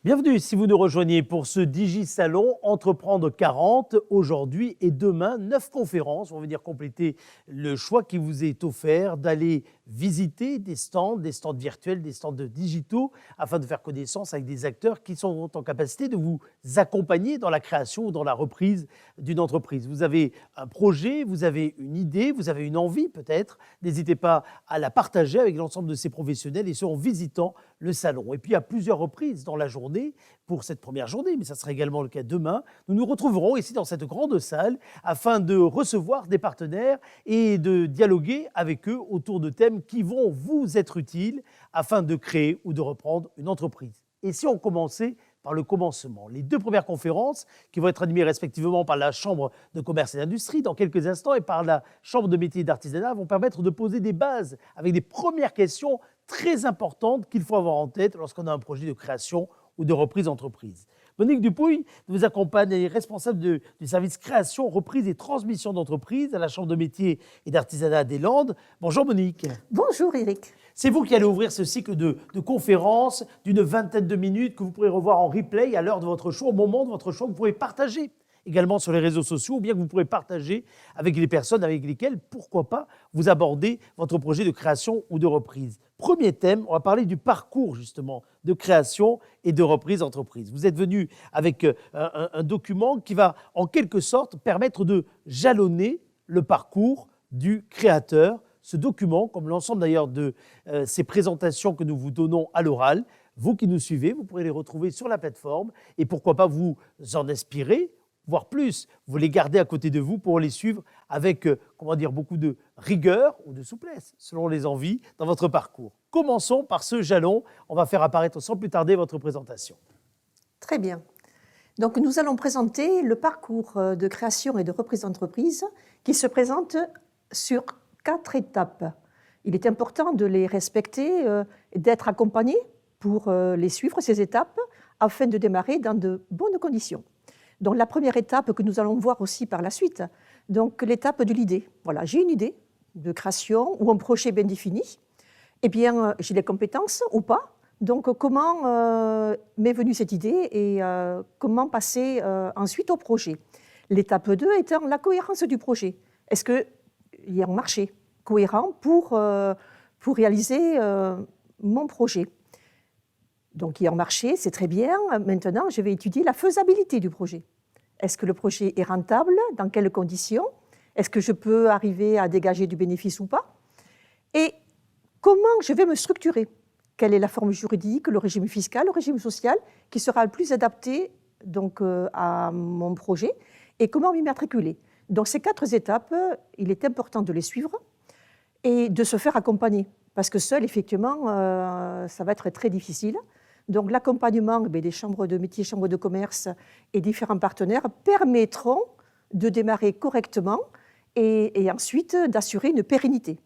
Bienvenue si vous nous rejoignez pour ce Digi-Salon Entreprendre 40. Aujourd'hui et demain, 9 conférences vont venir compléter le choix qui vous est offert d'aller visiter des stands virtuels, des stands digitaux, afin de faire connaissance avec des acteurs qui sont en capacité de vous accompagner dans la création ou dans la reprise d'une entreprise. Vous avez un projet, vous avez une idée, vous avez une envie peut-être. N'hésitez pas à la partager avec l'ensemble de ces professionnels et ce en visitant le salon. Et puis à plusieurs reprises dans la journée, pour cette première journée, mais ça sera également le cas demain, nous nous retrouverons ici dans cette grande salle afin de recevoir des partenaires et de dialoguer avec eux autour de thèmes qui vont vous être utiles afin de créer ou de reprendre une entreprise. Et si on commençait par le commencement, les 2 premières conférences qui vont être animées respectivement par la Chambre de commerce et d'industrie dans quelques instants et par la Chambre de métiers et d'artisanat vont permettre de poser des bases avec des premières questions très importantes qu'il faut avoir en tête lorsqu'on a un projet de création ou de reprise d'entreprise. Monique Dupouille nous accompagne, elle est responsable du service création, reprise et transmission d'entreprise à la Chambre de métiers et d'artisanat des Landes. Bonjour Monique. Bonjour Eric. C'est vous qui allez ouvrir ce cycle de conférences d'une vingtaine de minutes que vous pourrez revoir en replay à l'heure de votre choix, au moment de votre choix, que vous pourrez partager également sur les réseaux sociaux ou bien que vous pourrez partager avec les personnes avec lesquelles, pourquoi pas, vous abordez votre projet de création ou de reprise. Premier thème, on va parler du parcours justement de création et de reprise d'entreprise. Vous êtes venu avec un document qui va en quelque sorte permettre de jalonner le parcours du créateur. Ce document, comme l'ensemble d'ailleurs de ces présentations que nous vous donnons à l'oral, vous qui nous suivez, vous pourrez les retrouver sur la plateforme et pourquoi pas vous en inspirer, voire plus, vous les gardez à côté de vous pour les suivre avec, beaucoup de rigueur ou de souplesse, selon les envies, dans votre parcours. Commençons par ce jalon. On va faire apparaître sans plus tarder votre présentation. Très bien. Donc nous allons présenter le parcours de création et de reprise d'entreprise qui se présente sur 4 étapes. Il est important de les respecter et d'être accompagné pour les suivre, ces étapes, afin de démarrer dans de bonnes conditions. Donc la première étape que nous allons voir aussi par la suite, donc l'étape de l'idée. Voilà, j'ai une idée de création ou un projet bien défini. Eh bien, j'ai les compétences ou pas. Donc comment m'est venue cette idée et comment passer ensuite au projet. L'étape 2 étant la cohérence du projet. Est-ce qu'il y a un marché cohérent pour réaliser mon projet? Donc, il y a un marché, c'est très bien. Maintenant, je vais étudier la faisabilité du projet. Est-ce que le projet est rentable? Dans quelles conditions? Est-ce que je peux arriver à dégager du bénéfice ou pas? Et comment je vais me structurer? Quelle est la forme juridique, le régime fiscal, le régime social qui sera le plus adapté donc, à mon projet? Et comment m'y matriculer? Donc, ces 4 étapes, il est important de les suivre et de se faire accompagner. Parce que seul, effectivement, ça va être très difficile. Donc l'accompagnement des chambres de métiers, chambres de commerce et différents partenaires permettront de démarrer correctement et ensuite d'assurer une pérennité.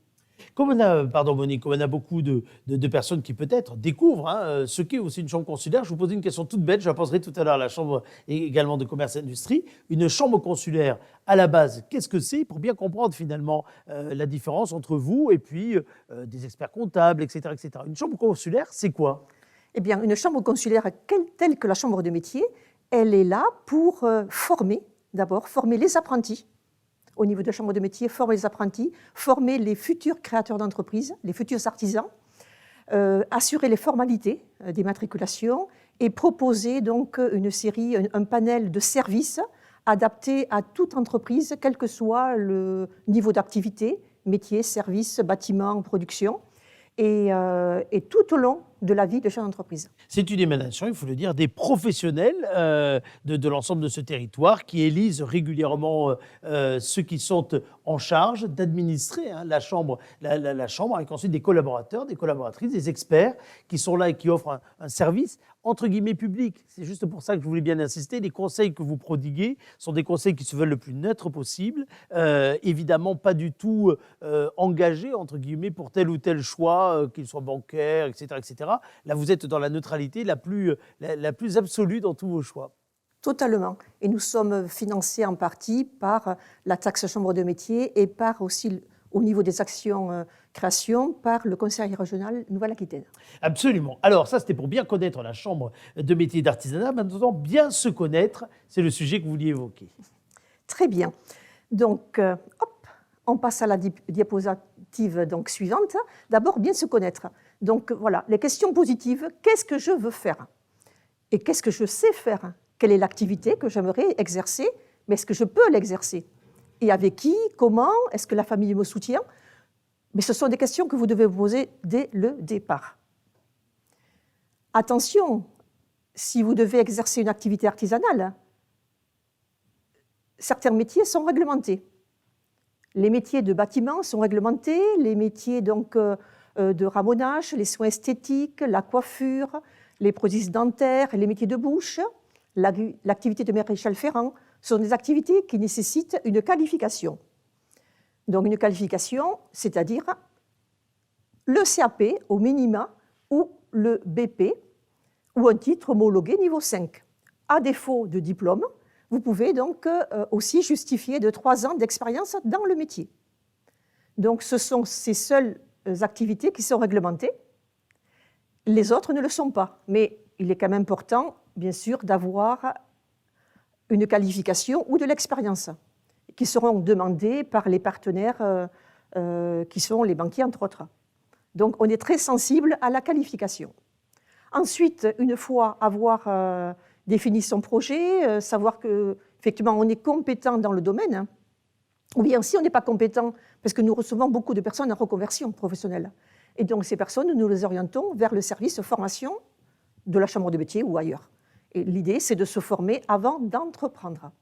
Comme on a beaucoup de personnes qui peut-être découvrent ce qu'est aussi une chambre consulaire, je vous posais une question toute bête, je la poserai tout à l'heure à la chambre également de commerce et d'industrie. Une chambre consulaire, à la base, qu'est-ce que c'est pour bien comprendre finalement la différence entre vous et puis des experts comptables, etc., etc. Une chambre consulaire, c'est quoi? Eh bien, une chambre consulaire telle que la chambre de métier, elle est là pour former les apprentis. Au niveau de la chambre de métier, former les apprentis, former les futurs créateurs d'entreprises, les futurs artisans, assurer les formalités des matriculations et proposer donc une série, un panel de services adaptés à toute entreprise, quel que soit le niveau d'activité, métier, service, bâtiment, production, et tout au long de la vie de chaque entreprise. C'est une émanation, il faut le dire, des professionnels de l'ensemble de ce territoire qui élisent régulièrement ceux qui sont en charge d'administrer la chambre, la chambre, avec ensuite des collaborateurs, des collaboratrices, des experts qui sont là et qui offrent un service entre guillemets public. C'est juste pour ça que je voulais bien insister. Les conseils que vous prodiguez sont des conseils qui se veulent le plus neutres possible, évidemment pas du tout engagés entre guillemets pour tel ou tel choix, qu'il soit bancaire, etc., etc. Là, vous êtes dans la neutralité la plus absolue dans tous vos choix. Totalement. Et nous sommes financés en partie par la taxe chambre de métier et par aussi, au niveau des actions création par le Conseil régional Nouvelle-Aquitaine. Absolument. Alors ça, c'était pour bien connaître la Chambre de métiers d'artisanat. Maintenant, bien se connaître, c'est le sujet que vous vouliez évoquer. Très bien. Donc, hop, on passe à la diapositive donc, suivante. D'abord, bien se connaître. Donc voilà, les questions positives. Qu'est-ce que je veux faire? Et qu'est-ce que je sais faire? Quelle est l'activité que j'aimerais exercer? Mais est-ce que je peux l'exercer? Et avec qui? Comment? Est-ce que la famille me soutient? Mais ce sont des questions que vous devez vous poser dès le départ. Attention, si vous devez exercer une activité artisanale, certains métiers sont réglementés. Les métiers de bâtiment sont réglementés, les métiers donc, de ramonage, les soins esthétiques, la coiffure, les prothèses dentaires, les métiers de bouche, l'activité de maréchal ferrant, sont des activités qui nécessitent une qualification. Donc une qualification, c'est-à-dire le CAP au minima ou le BP ou un titre homologué niveau 5. À défaut de diplôme, vous pouvez donc aussi justifier de 3 ans d'expérience dans le métier. Donc ce sont ces seules activités qui sont réglementées. Les autres ne le sont pas. Mais il est quand même important, bien sûr, d'avoir une qualification ou de l'expérience qui seront demandées par les partenaires qui sont les banquiers, entre autres. Donc, on est très sensible à la qualification. Ensuite, une fois avoir défini son projet, savoir qu'effectivement, on est compétent dans le domaine, ou bien si on n'est pas compétent, parce que nous recevons beaucoup de personnes en reconversion professionnelle. Et donc, ces personnes, nous les orientons vers le service formation de la Chambre de métiers ou ailleurs. Et l'idée, c'est de se former avant d'entreprendre.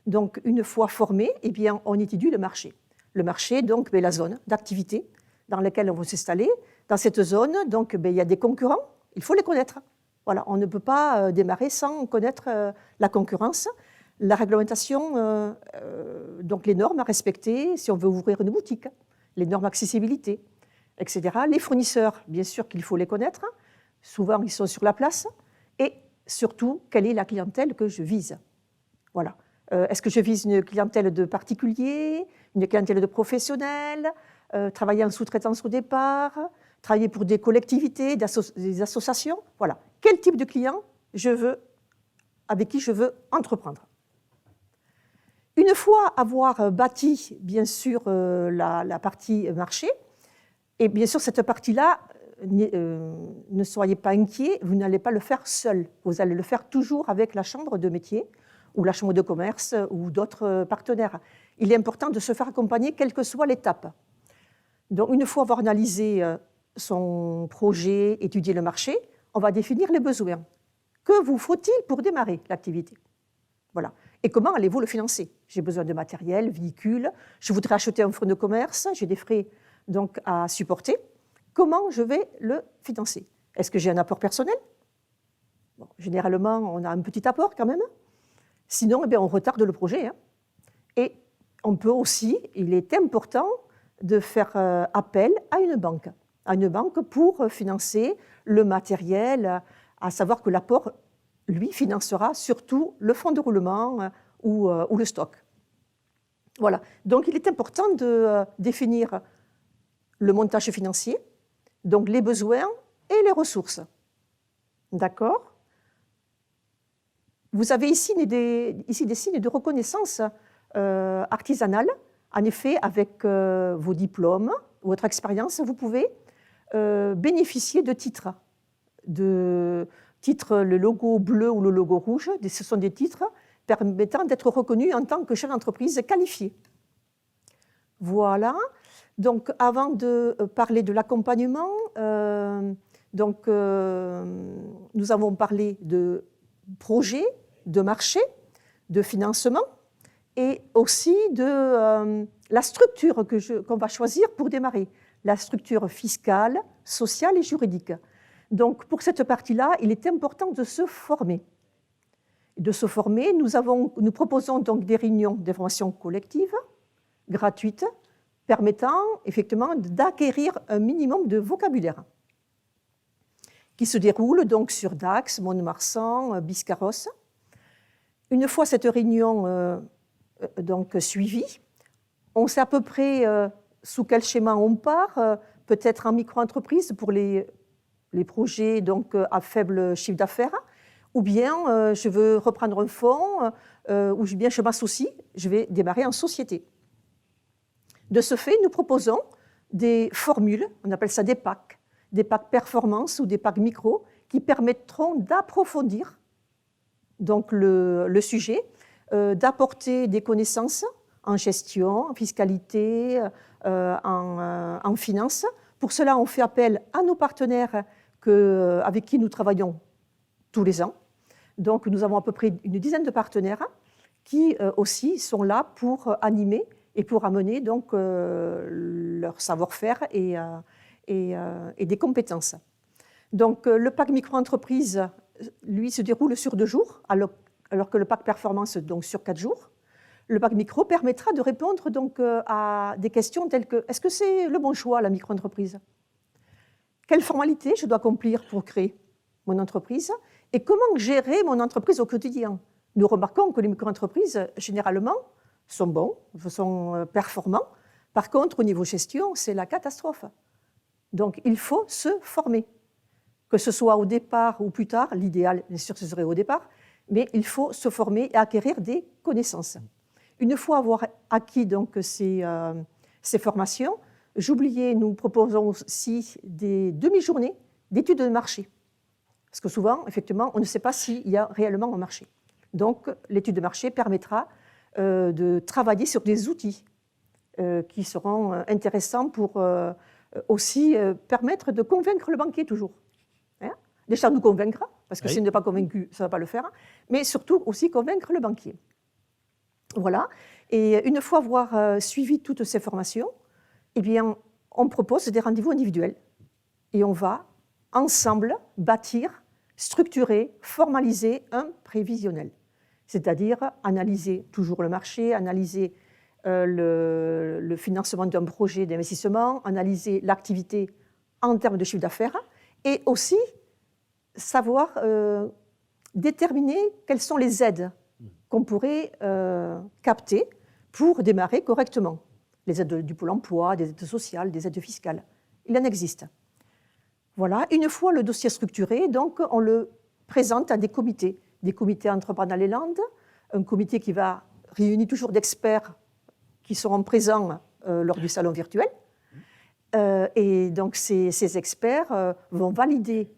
Donc, une fois formé, eh bien, on étudie le marché. Le marché, donc, la zone d'activité dans laquelle on va s'installer. Dans cette zone, donc, il y a des concurrents, il faut les connaître. Voilà, on ne peut pas démarrer sans connaître la concurrence, la réglementation, donc les normes à respecter si on veut ouvrir une boutique, les normes d'accessibilité, etc. Les fournisseurs, bien sûr qu'il faut les connaître. Souvent, ils sont sur la place. Et surtout, quelle est la clientèle que je vise? Voilà. Est-ce que je vise une clientèle de particuliers, une clientèle de professionnels, travailler en sous-traitance au départ, travailler pour des collectivités, des associations? Voilà. Quel type de client avec qui je veux entreprendre? Une fois avoir bâti, bien sûr, la partie marché, et bien sûr, cette partie-là, ne soyez pas inquiets, vous n'allez pas le faire seul. Vous allez le faire toujours avec la chambre de métier ou la chambre de commerce ou d'autres partenaires. Il est important de se faire accompagner, quelle que soit l'étape. Donc, une fois avoir analysé son projet, étudié le marché, on va définir les besoins. Que vous faut-il pour démarrer l'activité? Voilà. Et comment allez-vous le financer? J'ai besoin de matériel, véhicule, je voudrais acheter un fonds de commerce, j'ai des frais donc, à supporter. Comment je vais le financer? Est-ce que j'ai un apport personnel? Bon, généralement, on a un petit apport quand même. Sinon, eh bien, on retarde le projet. Hein. Et on peut aussi, il est important de faire appel à une banque pour financer le matériel, à savoir que l'apport, lui, financera surtout le fonds de roulement ou le stock. Voilà. Donc, il est important de définir le montage financier, donc les besoins et les ressources. D'accord? Vous avez ici des signes de reconnaissance artisanale. En effet, avec vos diplômes, votre expérience, vous pouvez bénéficier de titres. Le logo bleu ou le logo rouge, ce sont des titres permettant d'être reconnus en tant que chef d'entreprise qualifié. Voilà. Donc, avant de parler de l'accompagnement, nous avons parlé de projet, de marché, de financement et aussi de la structure qu'on va choisir pour démarrer, la structure fiscale, sociale et juridique. Donc, pour cette partie-là, il est important de se former. Nous proposons donc des réunions de formation collective, gratuites, permettant effectivement d'acquérir un minimum de vocabulaire, qui se déroule donc sur Dax, Mont-de-Marsan, Biscarrosse. Une fois cette réunion donc suivie, on sait à peu près sous quel schéma on part, peut-être en micro-entreprise pour les projets donc, à faible chiffre d'affaires, ou bien je veux reprendre un fonds, ou bien je m'associe, je vais démarrer en société. De ce fait, nous proposons des formules, on appelle ça des packs performance ou des packs micro, qui permettront d'approfondir donc le sujet, d'apporter des connaissances en gestion, en fiscalité, en finance. Pour cela, on fait appel à nos partenaires avec qui nous travaillons tous les ans. Donc, nous avons à peu près une dizaine de partenaires qui aussi sont là pour animer et pour amener donc, leur savoir-faire et des compétences. Donc, le pack micro-entreprise, lui, se déroule sur 2 jours, alors que le pack performance, donc sur 4 jours. Le pack micro permettra de répondre donc, à des questions telles que: est-ce que c'est le bon choix, la micro-entreprise? Quelles formalités je dois accomplir pour créer mon entreprise? Et comment gérer mon entreprise au quotidien? Nous remarquons que les micro-entreprises, généralement, sont bons, sont performants. Par contre, au niveau gestion, c'est la catastrophe. Donc, il faut se former. Que ce soit au départ ou plus tard, l'idéal, bien sûr, ce serait au départ, mais il faut se former et acquérir des connaissances. Une fois avoir acquis donc, ces formations, j'oubliais, nous proposons aussi des demi-journées d'études de marché. Parce que souvent, effectivement, on ne sait pas s'il y a réellement un marché. Donc, l'étude de marché permettra de travailler sur des outils qui seront intéressants pour aussi permettre de convaincre le banquier toujours. Hein? Déjà nous convaincre, parce que s'il n'est pas convaincu, ça ne va pas le faire, mais surtout aussi convaincre le banquier. Voilà. Et une fois avoir suivi toutes ces formations, eh bien, on propose des rendez-vous individuels. Et on va ensemble bâtir, structurer, formaliser un prévisionnel. C'est-à-dire analyser toujours le marché, analyser le financement d'un projet d'investissement, analyser l'activité en termes de chiffre d'affaires et aussi savoir déterminer quelles sont les aides qu'on pourrait capter pour démarrer correctement. Les aides du Pôle emploi, des aides sociales, des aides fiscales. Il en existe. Voilà. Une fois le dossier structuré, donc, on le présente à des comités Entreprendre dans les Landes, un comité qui va réunir toujours d'experts qui seront présents lors du salon virtuel. Et donc, ces experts vont valider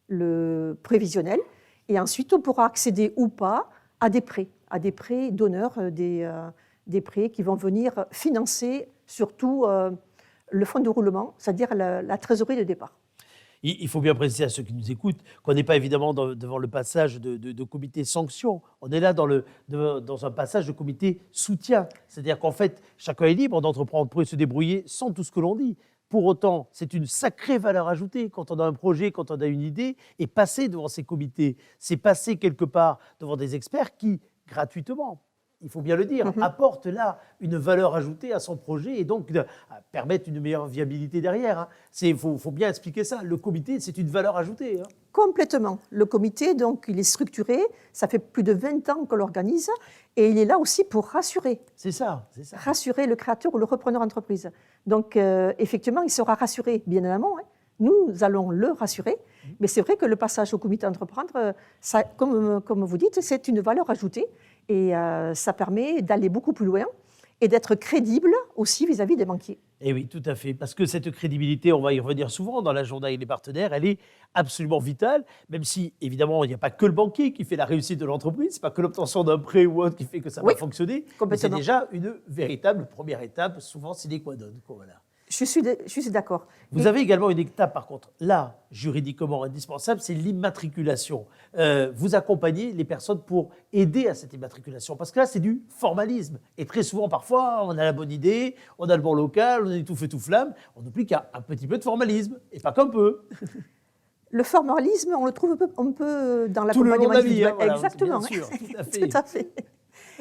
le prévisionnel et ensuite, on pourra accéder ou pas à des prêts d'honneur, des prêts qui vont venir financer surtout le fonds de roulement, c'est-à-dire la trésorerie de départ. Il faut bien préciser à ceux qui nous écoutent qu'on n'est pas évidemment devant le passage de comité sanction. On est là dans un passage de comité soutien. C'est-à-dire qu'en fait, chacun est libre d'entreprendre pour se débrouiller sans tout ce que l'on dit. Pour autant, c'est une sacrée valeur ajoutée quand on a un projet, quand on a une idée, et passer devant ces comités, c'est passer quelque part devant des experts qui, gratuitement, il faut bien le dire, apportent là une valeur ajoutée à son projet et donc permettent une meilleure viabilité derrière. Il faut bien expliquer ça. Le comité, c'est une valeur ajoutée. Complètement. Le comité, donc, il est structuré. Ça fait plus de 20 ans qu'on l'organise et il est là aussi pour rassurer. C'est ça. Rassurer le créateur ou le repreneur d'entreprise. Donc, effectivement, il sera rassuré bien en amont. Nous allons le rassurer. Mais c'est vrai que le passage au comité entreprendre, ça, comme vous dites, c'est une valeur ajoutée. Et ça permet d'aller beaucoup plus loin et d'être crédible aussi vis-à-vis des banquiers. Et oui, tout à fait. Parce que cette crédibilité, on va y revenir souvent dans l'agenda avec les partenaires, elle est absolument vitale, même si, évidemment, il n'y a pas que le banquier qui fait la réussite de l'entreprise, ce n'est pas que l'obtention d'un prêt ou autre qui fait que ça va fonctionner, mais c'est déjà une véritable première étape, souvent sine qua non. Voilà. Je suis d'accord. Vous avez également une étape, par contre, là, juridiquement indispensable, c'est l'immatriculation. Vous accompagnez les personnes pour aider à cette immatriculation. Parce que là, c'est du formalisme. Et très souvent, parfois, on a la bonne idée, on a le bon local, on est tout feu, tout flamme. On oublie qu'il y a un petit peu de formalisme, et pas qu'un peu. Le formalisme, on le trouve un peu dans l'accompagnement. Tout le long de la vie, voilà, exactement. Bien sûr, tout à fait. Tout à fait.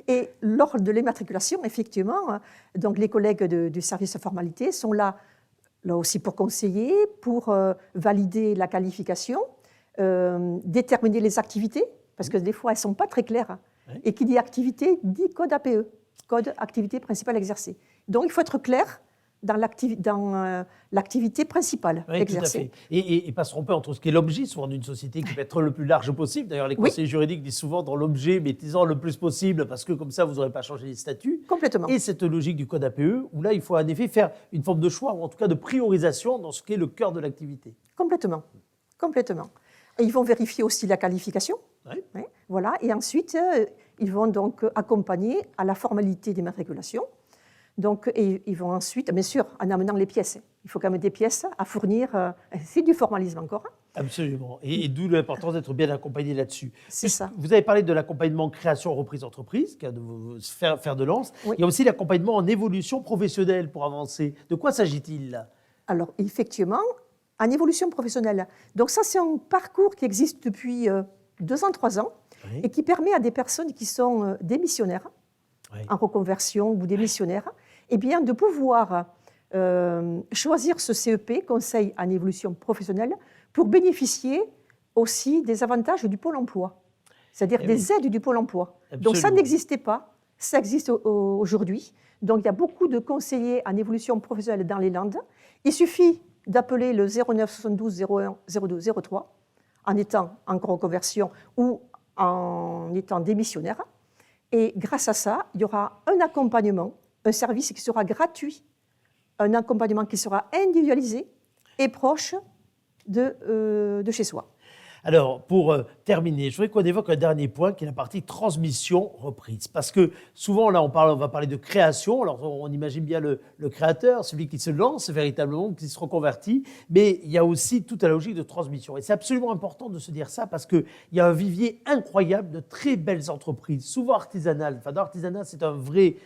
Et lors de l'immatriculation, effectivement, donc les collègues du service formalité sont là aussi pour conseiller, pour valider la qualification, déterminer les activités, parce que des fois, elles ne sont pas très claires. Oui. Et qui dit activité, dit code APE, code activité principale exercée. Donc, il faut être clair dans l'activité principale Oui, exercée. tout à fait. Et pas se tromper entre ce qui est l'objet, souvent d'une société qui peut être le plus large possible. D'ailleurs, les conseillers juridiques disent souvent dans l'objet, mettez-en le plus possible parce que comme ça, vous n'aurez pas changé les statuts. Complètement. Et cette logique du code APE, où là, il faut en effet faire une forme de choix, ou en tout cas de priorisation dans ce qui est le cœur de l'activité. Complètement. Complètement. Et ils vont vérifier aussi la qualification. Oui. Oui, voilà. Et ensuite, ils vont donc accompagner à la formalité d'immatriculation. Donc, et ils vont ensuite, bien sûr, en amenant les pièces. Il faut quand même des pièces à fournir. C'est du formalisme encore. Absolument. Et d'où l'importance d'être bien accompagné là-dessus. C'est ça. Vous avez parlé de l'accompagnement création-reprise d'entreprise, qui a de faire de lance. Oui. Il y a aussi l'accompagnement en évolution professionnelle pour avancer. De quoi s'agit-il là? Alors, effectivement, en évolution professionnelle. Donc ça, c'est un parcours qui existe depuis 2 ans, 3 ans, Oui. et qui permet à des personnes qui sont démissionnaires, Oui. en reconversion ou démissionnaires, eh bien, de pouvoir choisir ce CEP, Conseil en évolution professionnelle, pour bénéficier aussi des avantages du Pôle emploi, c'est-à-dire des aides du Pôle emploi. Donc ça Absolument. n'existait pas, ça existe aujourd'hui. Donc il y a beaucoup de conseillers en évolution professionnelle dans les Landes. Il suffit d'appeler le 09 72 01 02 03 en étant en reconversion ou en étant démissionnaire. Et grâce à ça, il y aura un accompagnement, un service qui sera gratuit, un accompagnement qui sera individualisé et proche de chez soi. Alors, pour terminer, je voudrais qu'on évoque un dernier point qui est la partie transmission-reprise. Parce que souvent, là, on va parler de création. Alors, on imagine bien le créateur, celui qui se lance véritablement, qui se reconvertit. Mais il y a aussi toute la logique de transmission. Et c'est absolument important de se dire ça parce qu'il y a un vivier incroyable de très belles entreprises, souvent artisanales. Enfin, dans l'artisanat, c'est un vrai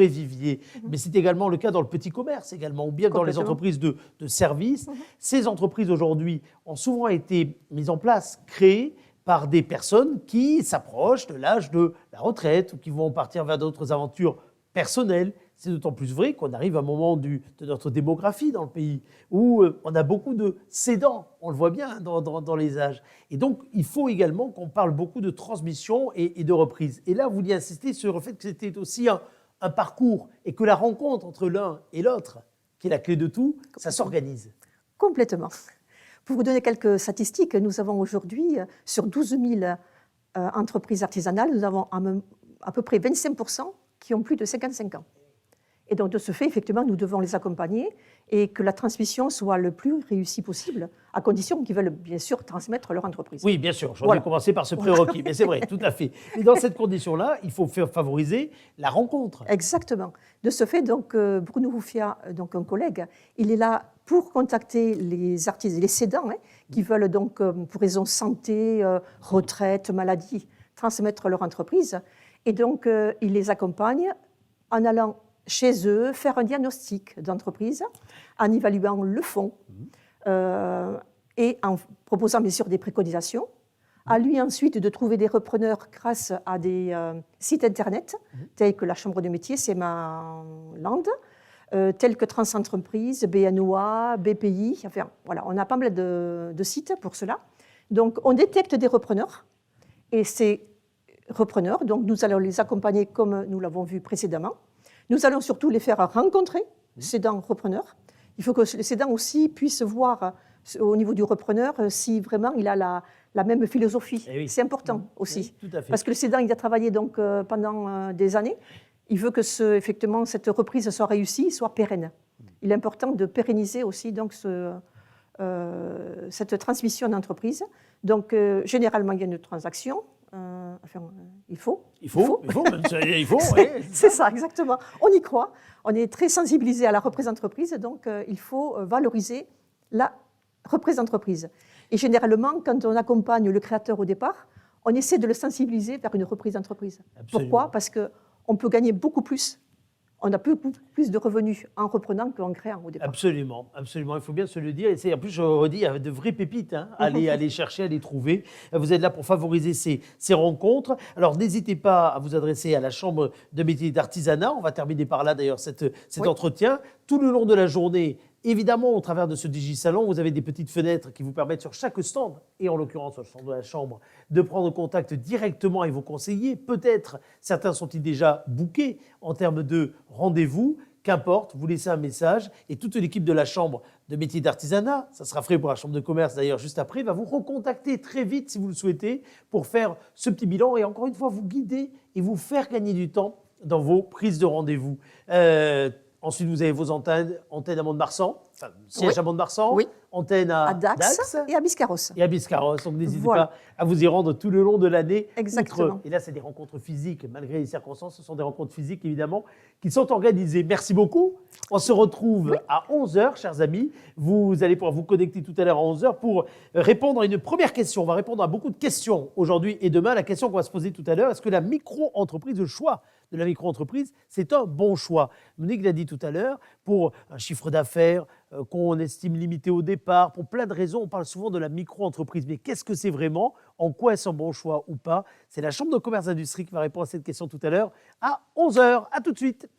vivier. Mais c'est également le cas dans le petit commerce, également, ou bien dans les entreprises de services. Ces entreprises, aujourd'hui, ont souvent été mises en place, créées par des personnes qui s'approchent de l'âge de la retraite ou qui vont partir vers d'autres aventures personnelles. C'est d'autant plus vrai qu'on arrive à un moment de notre démographie dans le pays où on a beaucoup de cédants, on le voit bien dans les âges. Et donc, il faut également qu'on parle beaucoup de transmission et de reprise. Et là, vous vouliez insister sur le fait que c'était aussi un parcours et que la rencontre entre l'un et l'autre, qui est la clé de tout, ça s'organise. Complètement. Pour vous donner quelques statistiques, nous avons aujourd'hui, sur 12 000 entreprises artisanales, nous avons à peu près 25% qui ont plus de 55 ans. Et donc, de ce fait, effectivement, nous devons les accompagner et que la transmission soit le plus réussie possible, à condition qu'ils veulent bien sûr transmettre leur entreprise. Oui, bien sûr. J'aurais commencé par ce prérequis, mais c'est vrai, tout à fait. Et dans cette condition-là, il faut favoriser la rencontre. Exactement. De ce fait, donc, Bruno Ruffia, donc un collègue, il est là pour contacter les artisans, les cédants, qui veulent donc, pour raison santé, retraite, maladie, transmettre leur entreprise. Et donc, il les accompagne en allant chez eux, faire un diagnostic d'entreprise, en évaluant le fonds et en proposant bien sûr des préconisations. À lui ensuite de trouver des repreneurs grâce à des sites internet, tels que la Chambre de métier, c'est ma Land, tels que Transentreprise, BNOA, BPI, enfin voilà, on a pas mal de sites pour cela. Donc on détecte des repreneurs et ces repreneurs, donc nous allons les accompagner comme nous l'avons vu précédemment. Nous allons surtout les faire rencontrer, cédants, repreneurs. Il faut que les cédants aussi puissent voir au niveau du repreneur si vraiment il a la même philosophie. Oui. C'est important aussi. Oui, tout à fait. Parce que le cédant, il a travaillé donc, pendant des années. Il veut que effectivement, cette reprise soit réussie, soit pérenne. Il est important de pérenniser aussi donc, cette transmission d'entreprise. Donc, généralement, il y a une transaction. Il faut. C'est ça, exactement. On y croit. On est très sensibilisé à la reprise d'entreprise, donc il faut valoriser la reprise d'entreprise. Et généralement, quand on accompagne le créateur au départ, on essaie de le sensibiliser vers une reprise d'entreprise. Pourquoi ? Parce qu'on peut gagner beaucoup plus. On a beaucoup plus de revenus en reprenant qu'en créant au départ. Absolument, absolument. Il faut bien se le dire. Et en plus, je redis, il y a de vraies pépites. Allez chercher, à les trouver. Vous êtes là pour favoriser ces rencontres. Alors, n'hésitez pas à vous adresser à la Chambre de métier d'artisanat. On va terminer par là, d'ailleurs, cet entretien. Tout le long de la journée, évidemment, au travers de ce Digisalon, vous avez des petites fenêtres qui vous permettent sur chaque stand, et en l'occurrence sur le stand de la Chambre, de prendre contact directement avec vos conseillers. Peut-être, certains sont-ils déjà bookés en termes de rendez-vous. qu'importe, vous laissez un message et toute l'équipe de la Chambre de métiers d'artisanat, ça sera fait pour la Chambre de commerce d'ailleurs juste après, va vous recontacter très vite si vous le souhaitez pour faire ce petit bilan et encore une fois vous guider et vous faire gagner du temps dans vos prises de rendez-vous. Ensuite, vous avez vos antennes à Mont-de-Marsan, enfin, siège à Mont-de-Marsan, antenne à Dax et à Biscarrosse. Et à Biscarrosse, donc n'hésitez pas à vous y rendre tout le long de l'année. Exactement. Et là, c'est des rencontres physiques, malgré les circonstances, ce sont des rencontres physiques, évidemment, qui sont organisées. Merci beaucoup. On se retrouve à 11h, chers amis. Vous allez pouvoir vous connecter tout à l'heure à 11h pour répondre à une première question. On va répondre à beaucoup de questions aujourd'hui et demain. La question qu'on va se poser tout à l'heure, est-ce que la micro-entreprise, le choix de la micro-entreprise, c'est un bon choix? Monique l'a dit tout à l'heure, pour un chiffre d'affaires qu'on estime limité au départ, pour plein de raisons, on parle souvent de la micro-entreprise. Mais qu'est-ce que c'est vraiment? En quoi est-ce un bon choix ou pas? C'est la Chambre de commerce et d'industrie qui va répondre à cette question tout à l'heure à 11h. À tout de suite.